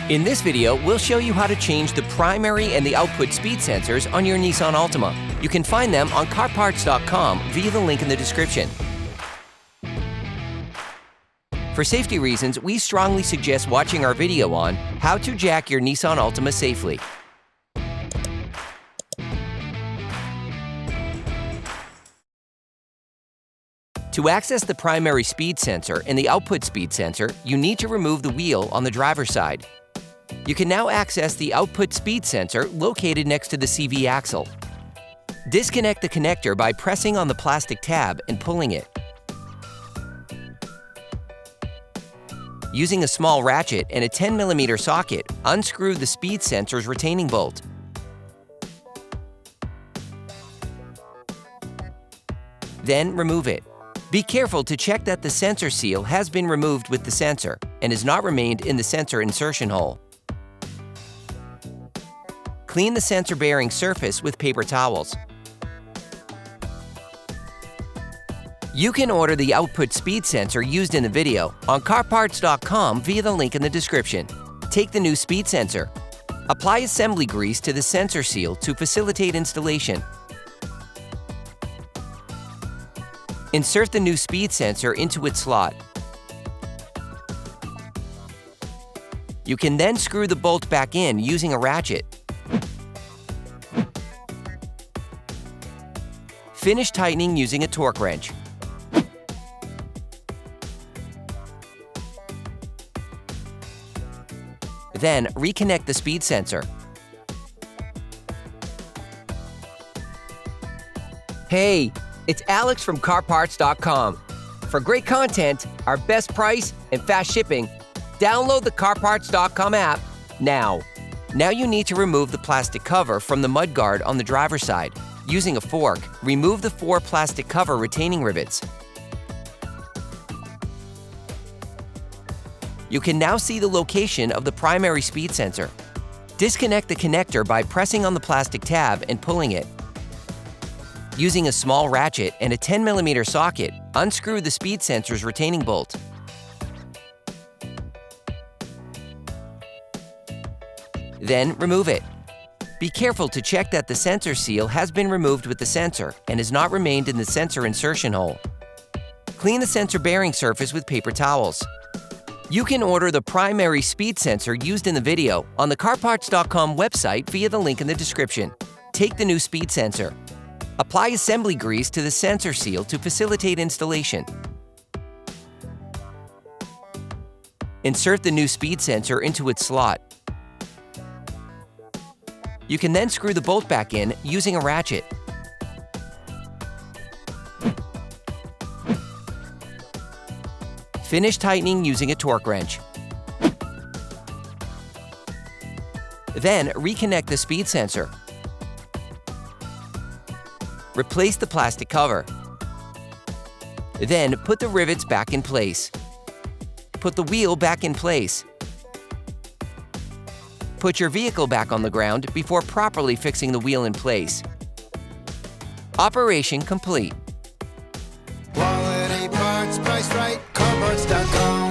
In this video, we'll show you how to change the primary and the output speed sensors on your Nissan Altima. You can find them on CarParts.com via the link in the description. For safety reasons, we strongly suggest watching our video on how to jack your Nissan Altima safely. To access the primary speed sensor and the output speed sensor, you need to remove the wheel on the driver's side. You can now access the output speed sensor located next to the CV axle. Disconnect the connector by pressing on the plastic tab and pulling it. Using a small ratchet and a 10mm socket, unscrew the speed sensor's retaining bolt. Then remove it. Be careful to check that the sensor seal has been removed with the sensor and has not remained in the sensor insertion hole. Clean the sensor bearing surface with paper towels. You can order the output speed sensor used in the video on CarParts.com via the link in the description. Take the new speed sensor. Apply assembly grease to the sensor seal to facilitate installation. Insert the new speed sensor into its slot. You can then screw the bolt back in using a ratchet. Finish tightening using a torque wrench. Then reconnect the speed sensor. Hey, it's Alex from CarParts.com. For great content, our best price, and fast shipping, download the CarParts.com app now. Now you need to remove the plastic cover from the mudguard on the driver's side. Using a fork, remove the 4 plastic cover retaining rivets. You can now see the location of the primary speed sensor. Disconnect the connector by pressing on the plastic tab and pulling it. Using a small ratchet and a 10mm socket, unscrew the speed sensor's retaining bolt. Then remove it. Be careful to check that the sensor seal has been removed with the sensor and has not remained in the sensor insertion hole. Clean the sensor bearing surface with paper towels. You can order the primary speed sensor used in the video on the CarParts.com website via the link in the description. Take the new speed sensor. Apply assembly grease to the sensor seal to facilitate installation. Insert the new speed sensor into its slot. You can then screw the bolt back in using a ratchet. Finish tightening using a torque wrench. Then reconnect the speed sensor. Replace the plastic cover. Then put the rivets back in place. Put the wheel back in place. Put your vehicle back on the ground before properly fixing the wheel in place. Operation complete. Quality parts, priced right, CarParts.com.